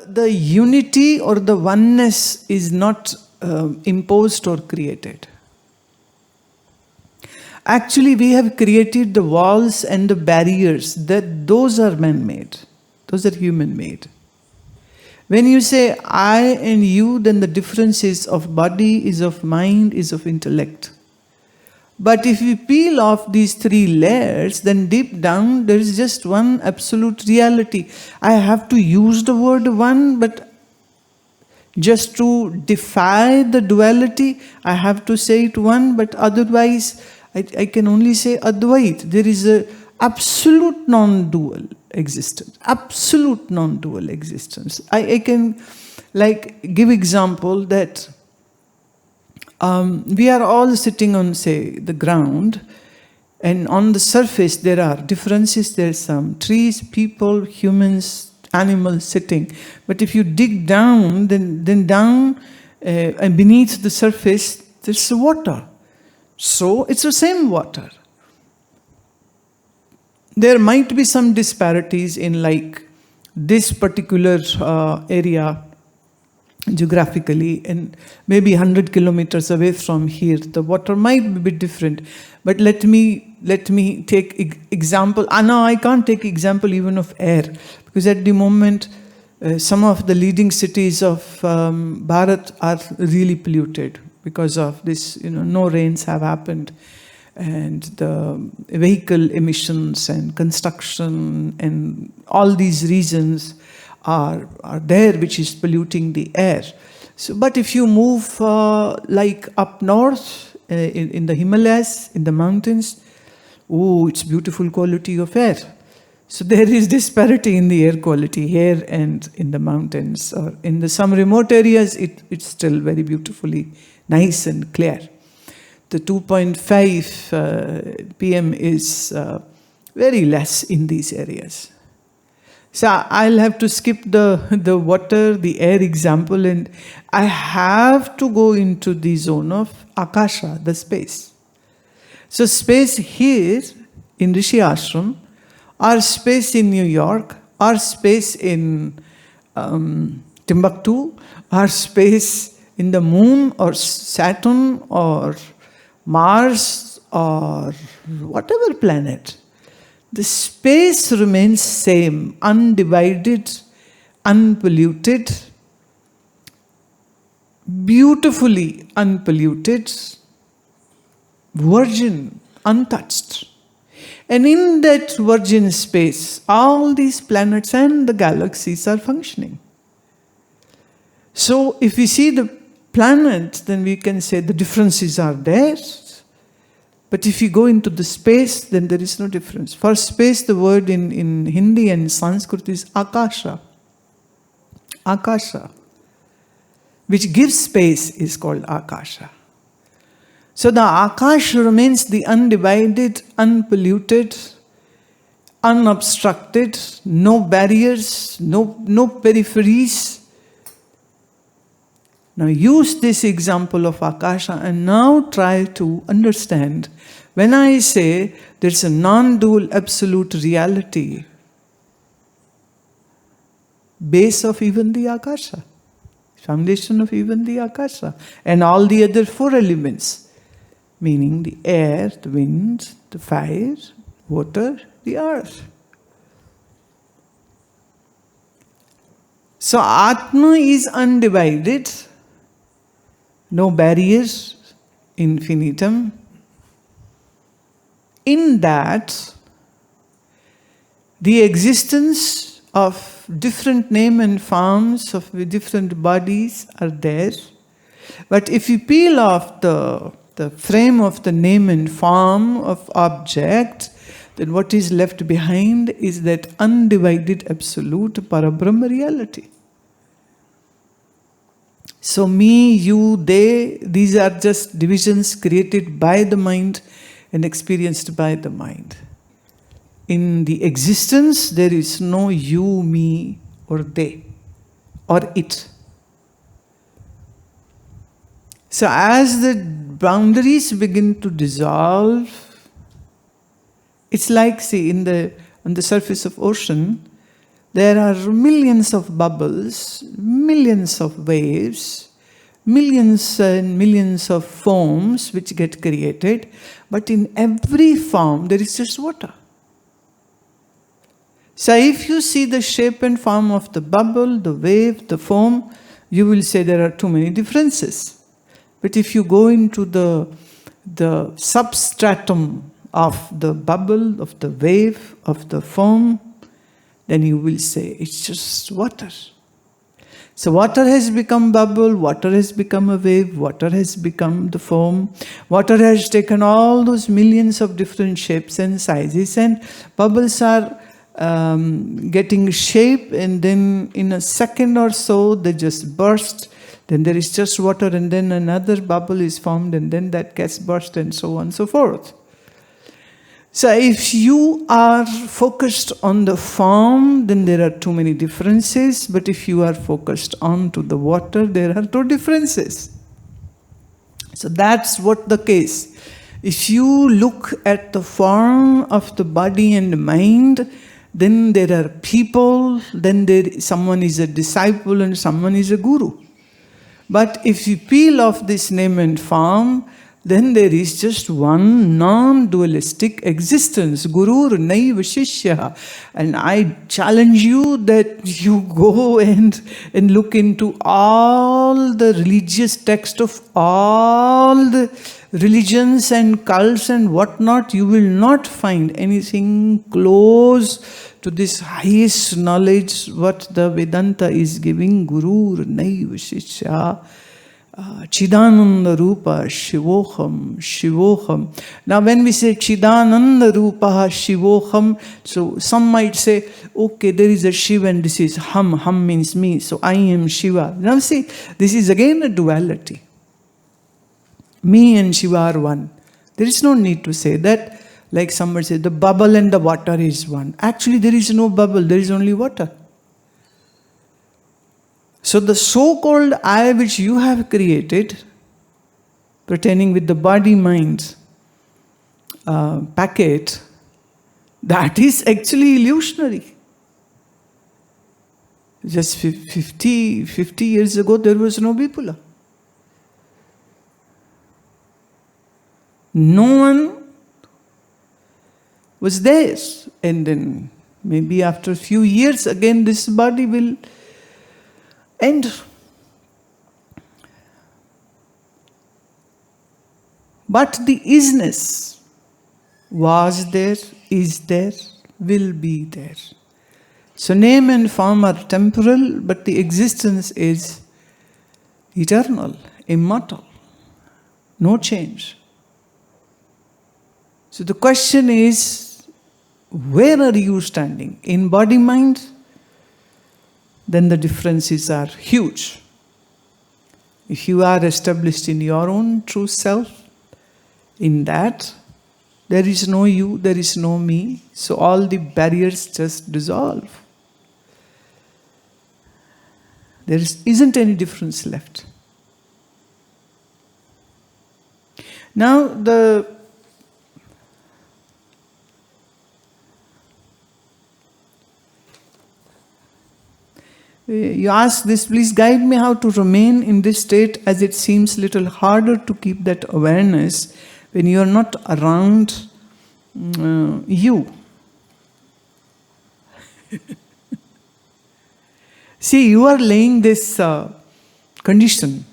the unity or the oneness is not imposed or created. Actually, we have created the walls and the barriers. Those are man-made. Those are human-made. When you say I and you, then the difference is of body, is of mind, is of intellect. But if we peel off these three layers, then deep down there is just one absolute reality. I have to use the word one, but just to defy the duality, I have to say it one, but otherwise I can only say Advaita. There is a absolute non-dual existence. Absolute non-dual existence. I can give example that we are all sitting on, say, the ground, and on the surface there are differences. There are some trees, people, humans, animals sitting. But if you dig down, then down and beneath the surface, there's water. So it's the same water. There might be some disparities in this particular area geographically, and maybe 100 kilometers away from here, the water might be a bit different. But let me take example. No, I can't take example even of air, because at the moment, some of the leading cities of Bharat are really polluted because of this. No rains have happened, and the vehicle emissions and construction and all these reasons are there, which is polluting the air. So, but if you move up north in the Himalayas, in the mountains, it's beautiful quality of air. So there is disparity in the air quality here and in the mountains. Or in some remote areas, it's still very beautifully nice and clear. The 2.5 PM is very less in these areas. So I'll have to skip the water, the air example, and I have to go into the zone of Akasha, the space. So space here in Rishi Ashram, or space in New York, or space in Timbuktu, or space in the moon, or Saturn, or Mars, or whatever planet. The space remains same, undivided, unpolluted, beautifully unpolluted, virgin, untouched. And in that virgin space, all these planets and the galaxies are functioning. So if we see the planet, then we can say the differences are there. But if you go into the space, then there is no difference. For space, the word in Hindi and Sanskrit is Akasha. Akasha. Which gives space is called Akasha. So the Akasha remains the undivided, unpolluted, unobstructed, no barriers, no peripheries. Now use this example of Akasha and now try to understand. When I say there's a non-dual absolute reality, base of even the Akasha, foundation of even the Akasha, and all the other four elements, meaning the air, the wind, the fire, water, the earth. So Atma is undivided, no barriers, infinitum. In that, the existence of different name and forms of different bodies are there. But if you peel off the frame of the name and form of object, then what is left behind is that undivided absolute Parabrahma reality. So me, you, they, these are just divisions created by the mind and experienced by the mind. In the existence, there is no you, me, or they, or it. So as the boundaries begin to dissolve, it's like, see, on the surface of ocean, There are millions of bubbles, millions of waves, millions and millions of forms which get created, but in every form there is just water. So if you see the shape and form of the bubble, the wave, the foam, you will say there are too many differences. But if you go into the substratum of the bubble, of the wave, of the foam, then you will say it's just water. So water has become bubble, water has become a wave, water has become the foam, water has taken all those millions of different shapes and sizes, and bubbles are getting shape, and then in a second or so they just burst. Then there is just water, and then another bubble is formed, and then that gets burst, and so on and so forth. So if you are focused on the form, then there are too many differences. But if you are focused on to the water, there are no differences. So that's what the case. If you look at the form of the body and mind, then there are people, then someone is a disciple and someone is a guru. But if you peel off this name and form, then there is just one non-dualistic existence, Guru Naiva Shishya. And I challenge you that you go and look into all the religious text of all the religions and cults and whatnot. You will not find anything close to this highest knowledge what the Vedanta is giving. Guru Naiva Shishya. Chidananda Rupa Shivoham Shivoham. Now when we say Chidananda Rupa Shivoham, so some might say, okay, there is a Shiva and this is Ham. Ham means me, so I am Shiva. Now see, this is again a duality. Me and Shiva are one. There is no need to say that, like somebody said, the bubble and the water is one. Actually there is no bubble, there is only water. So the so-called I which you have created, pertaining with the body-mind packet, that is actually illusionary. Just 50 years ago, there was no Vipula. No one was there. And then maybe after a few years, again this body will end. But the isness was there, is there, will be there. So name and form are temporal, but the existence is eternal, immortal, no change. So the question is, where are you standing? In body-mind? Then the differences are huge. If you are established in your own true self, in that, there is no you, there is no me, so all the barriers just dissolve. There isn't any difference left. Now you ask this, please guide me how to remain in this state, as it seems little harder to keep that awareness when you are not around you. See, you are laying this condition.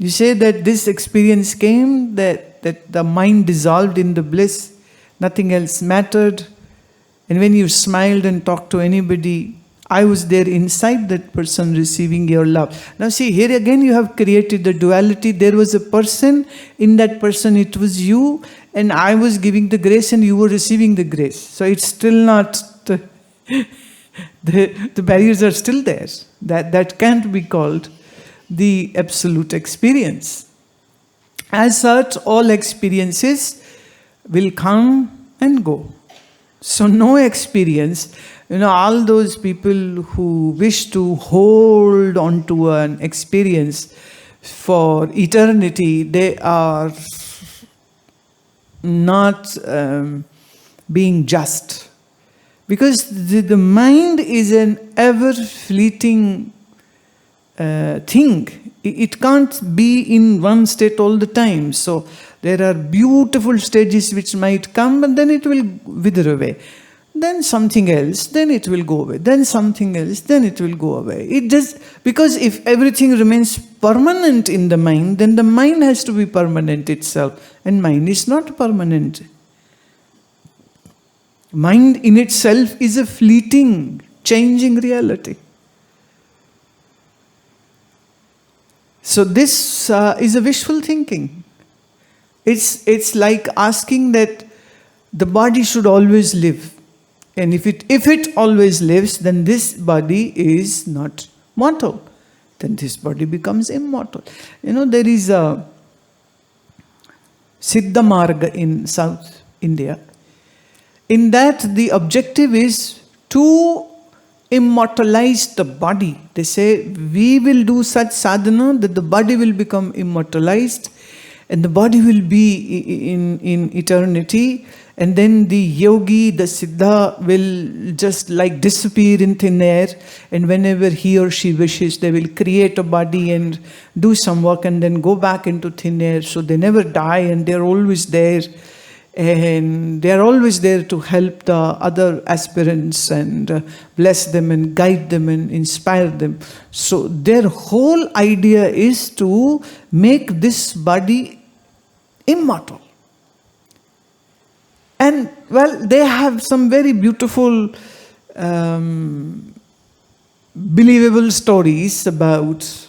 You say that this experience came, that the mind dissolved in the bliss, nothing else mattered. And when you smiled and talked to anybody, I was there inside that person receiving your love. Now see, here again you have created the duality. There was a person, in that person it was you, and I was giving the grace and you were receiving the grace. So it's still not, the barriers are still there. That can't be called the absolute experience. As such, all experiences will come and go. So no experience, all those people who wish to hold on to an experience for eternity, they are not being just. Because the mind is an ever-fleeting thing. It can't be in one state all the time. So there are beautiful stages which might come, and then it will wither away. Then something else, then it will go away. Then something else, then it will go away. It just, because if everything remains permanent in the mind, then the mind has to be permanent itself. And mind is not permanent. Mind in itself is a fleeting, changing reality. So this is a wishful thinking. It's like asking that the body should always live. And if it always lives, then this body is not mortal. Then this body becomes immortal. There is a Siddha Marga in South India. In that, the objective is to immortalize the body. They say, we will do such sadhana that the body will become immortalized and the body will be in eternity. And then the yogi, the siddha will just like disappear in thin air. And whenever he or she wishes, they will create a body and do some work and then go back into thin air. So they never die and they're always there. And they are always there to help the other aspirants and bless them and guide them and inspire them. So their whole idea is to make this body immortal. And well, they have some very beautiful, believable stories about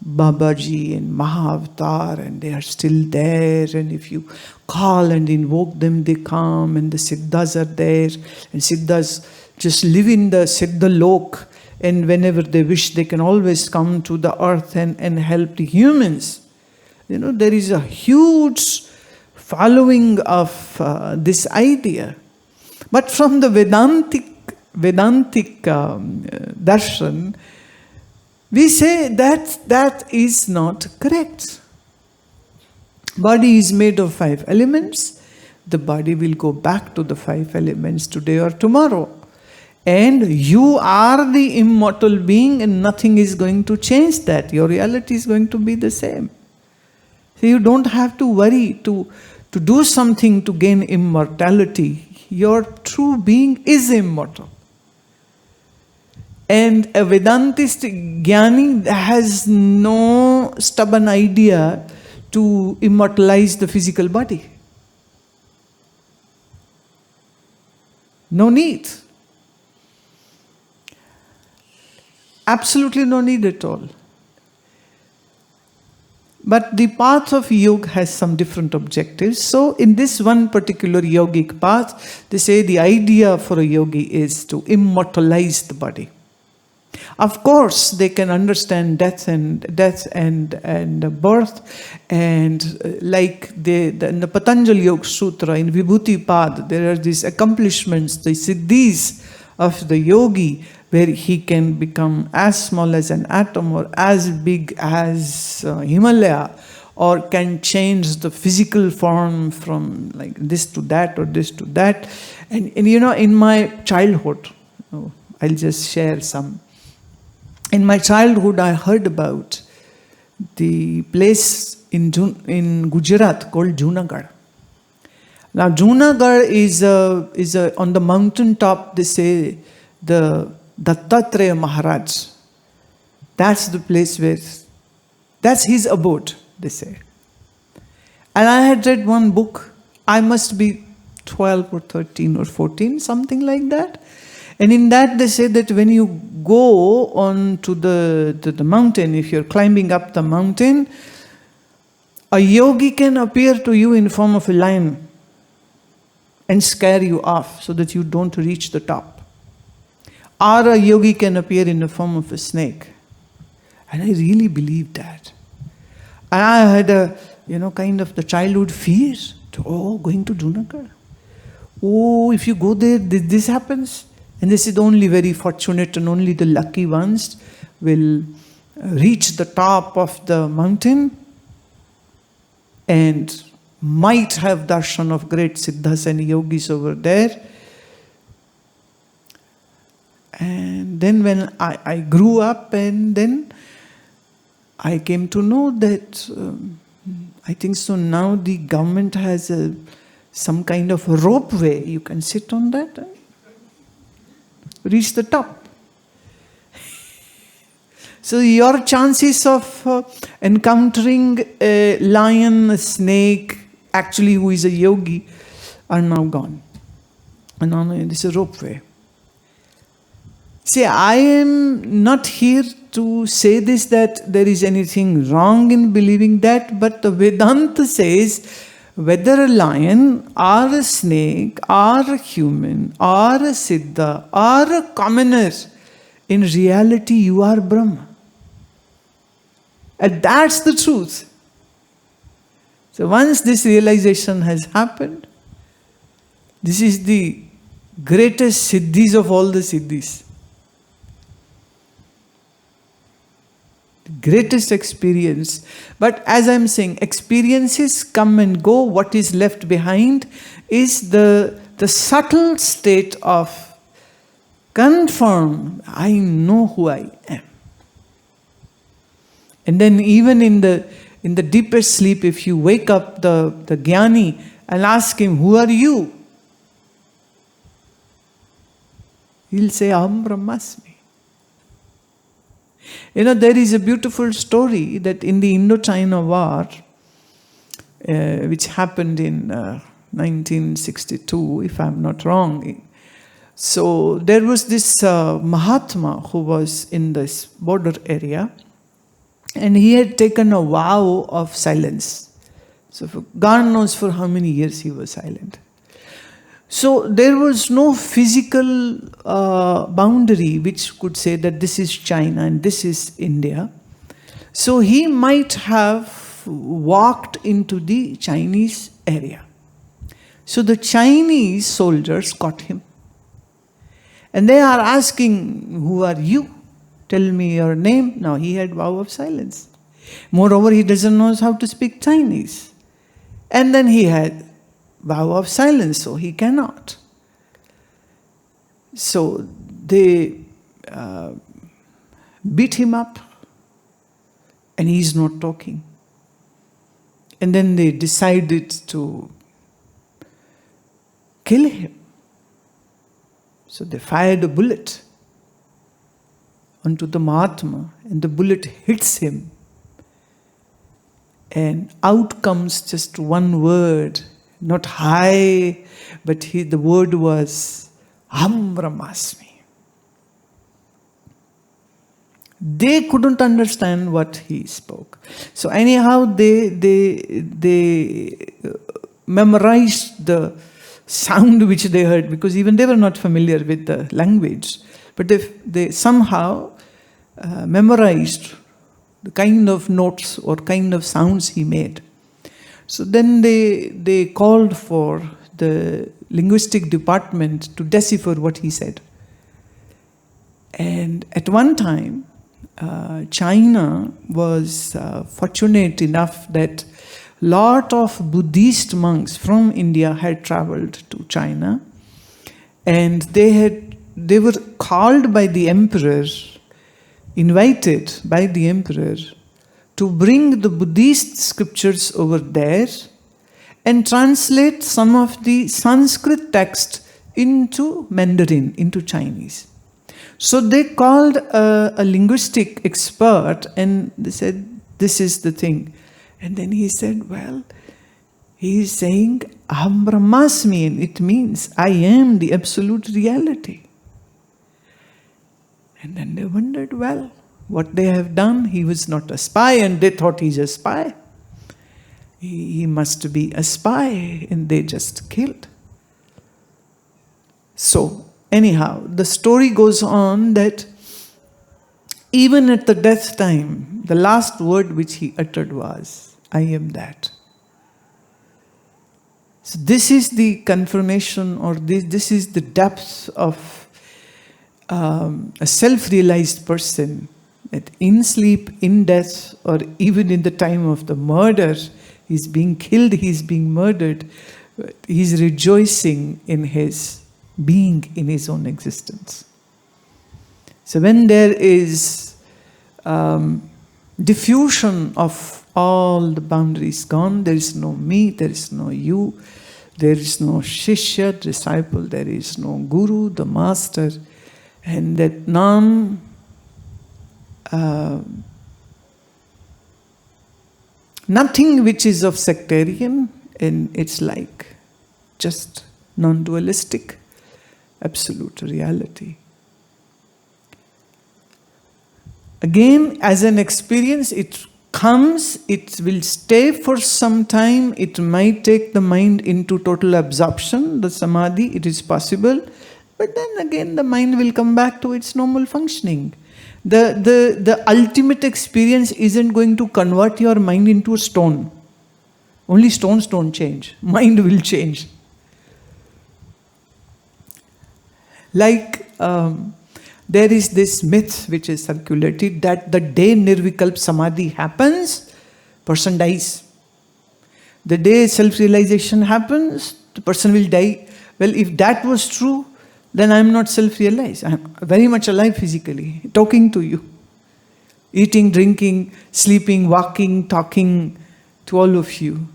Babaji and Mahavatar, and they are still there, and if you call and invoke them, they come, and the Siddhas are there, and Siddhas just live in the Siddha Lok, and whenever they wish, they can always come to the earth and help the humans. There is a huge following of this idea. But from the Vedantic darshan, we say that is not correct. Body is made of 5 elements. The body will go back to the 5 elements today or tomorrow. And you are the immortal being and nothing is going to change that. Your reality is going to be the same. So you don't have to worry to do something to gain immortality. Your true being is immortal. And a Vedantist Jnani has no stubborn idea to immortalize the physical body. No need. Absolutely no need at all. But the path of yoga has some different objectives. So in this one particular yogic path, they say the idea for a yogi is to immortalize the body. Of course, they can understand death and birth, and like in the Patanjali Yoga Sutra, in Vibhuti Pad, there are these accomplishments, the siddhis of the yogi, where he can become as small as an atom or as big as Himalaya, or can change the physical form from like this to that or this to that. And in my childhood, I'll just share some. In my childhood, I heard about the place in Gujarat called Junagadh. Now, Junagadh is on the mountain top. They say the Dattatreya Maharaj. That's the place where, that's his abode, they say. And I had read one book. I must be 12 or 13 or 14, something like that. And in that they say that when you go on to the mountain, if you're climbing up the mountain, a yogi can appear to you in form of a lion and scare you off so that you don't reach the top. Or a yogi can appear in the form of a snake. And I really believed that. And I had a, kind of the childhood fear. Going to Junagadh. If you go there, this happens. And this is only very fortunate and only the lucky ones will reach the top of the mountain and might have darshan of great siddhas and yogis over there. And then when I grew up, and then I came to know that I think so now the government has some kind of a ropeway. You can sit on that and reach the top. So your chances of encountering a lion, a snake, actually who is a yogi, are now gone. And now this is a ropeway. See, I am not here to say this, that there is anything wrong in believing that, but the Vedanta says whether a lion or a snake or a human or a siddha or a commoner, in reality you are Brahma. And that's the truth. So once this realization has happened, this is the greatest siddhis of all the siddhis. Greatest experience. But as I'm saying, experiences come and go. What is left behind is the subtle state of confirm, I know who I am. And then even in the deepest sleep, if you wake up the jnani and ask him, who are you? He'll say, Aham Brahmasmi. There is a beautiful story that in the Indochina War, which happened in 1962, if I'm not wrong. So there was this Mahatma who was in this border area, and he had taken a vow of silence. So God knows for how many years he was silent. So there was no physical boundary which could say that this is China and this is India. So he might have walked into the Chinese area. So the Chinese soldiers caught him. And they are asking, who are you? Tell me your name. Now he had vow of silence. Moreover, he doesn't know how to speak Chinese. And then he had vow of silence, so he cannot. So they beat him up, and he's not talking. And then they decided to kill him. So they fired a bullet onto the Mahatma, and the bullet hits him. And out comes just one word, not hi, but the word was Aham Brahmasmi. They couldn't understand what he spoke. So anyhow, they memorized the sound which they heard, because even they were not familiar with the language. But if they somehow memorized the kind of notes or kind of sounds he made. So then they called for the linguistic department to decipher what he said. And at one time, China was fortunate enough that lot of Buddhist monks from India had traveled to China, and they were called by the emperor, invited by the emperor to bring the Buddhist scriptures over there and translate some of the Sanskrit text into Mandarin, into Chinese. So they called a linguistic expert and they said, this is the thing. And then he said, well, he is saying, Aham Brahmasmi, and it means I am the absolute reality. And then they wondered, well, what they have done, he was not a spy, and they thought he's a spy. He must be a spy, and they just killed. So, anyhow, the story goes on that even at the death time, the last word which he uttered was, I am that. So this is the confirmation, or this is the depth of a self-realized person, that in sleep, in death, or even in the time of the murder, he's being killed, he's being murdered, he's rejoicing in his being, in his own existence. So when there is diffusion of all the boundaries gone, there is no me, there is no you, there is no shishya, disciple, there is no guru, the master, and that nothing which is of sectarian, and it's like just non-dualistic, absolute reality. Again, as an experience, it comes, it will stay for some time, it might take the mind into total absorption, the samadhi, it is possible, but then again the mind will come back to its normal functioning. The ultimate experience isn't going to convert your mind into a stone. Only stones don't change. Mind will change. Like there is this myth which is circulated that the day Nirvikalp Samadhi happens, person dies. The day self-realization happens, the person will die. Well, if that was true, then I am not self-realized. I am very much alive physically, talking to you. Eating, drinking, sleeping, walking, talking to all of you.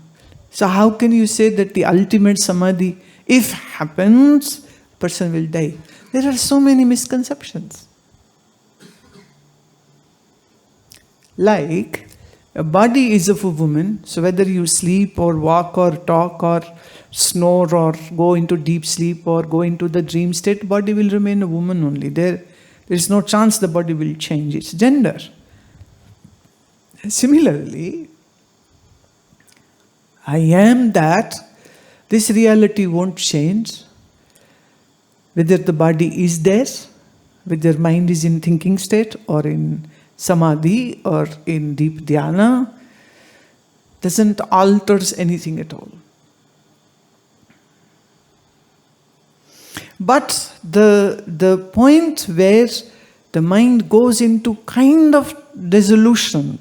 So how can you say that the ultimate samadhi, if happens, person will die? There are so many misconceptions. Like, a body is of a woman, so whether you sleep or walk or talk or snore or go into deep sleep or go into the dream state, body will remain a woman only. There is no chance the body will change its gender. Similarly, I am that, this reality won't change. Whether the body is there, whether mind is in thinking state or in samadhi or in deep dhyana, doesn't alter anything at all. But the point where the mind goes into kind of dissolution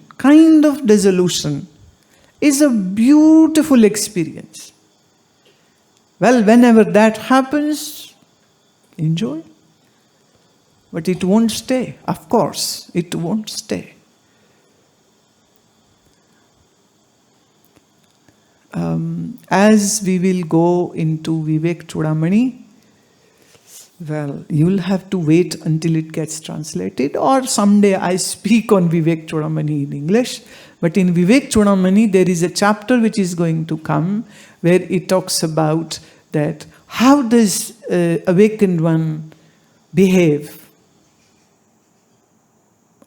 is a beautiful experience. Well, whenever that happens, enjoy. But it won't stay. Of course, it won't stay. As we will go into Vivek Chudamani, well, you'll have to wait until it gets translated, or someday I speak on Vivek Chudamani in English. But in Vivek Chudamani, there is a chapter which is going to come where it talks about that how does awakened one behave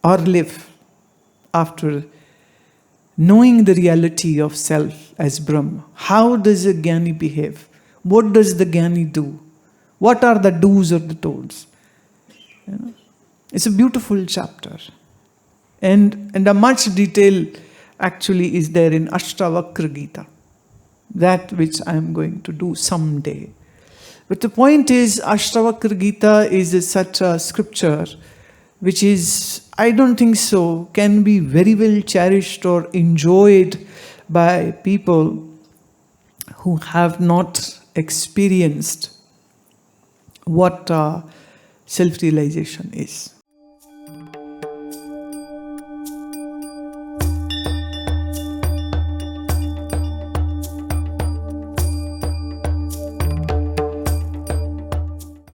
or live after knowing the reality of self as Brahma. How does a Jnani behave? What does the Jnani do? What are the do's or the don'ts? You know? It's a beautiful chapter. And a much detail actually is there in Ashtavakra Gita. That which I am going to do someday. But the point is, Ashtavakra Gita is such a scripture which is, I don't think so, can be very well cherished or enjoyed by people who have not experienced what self-realization is.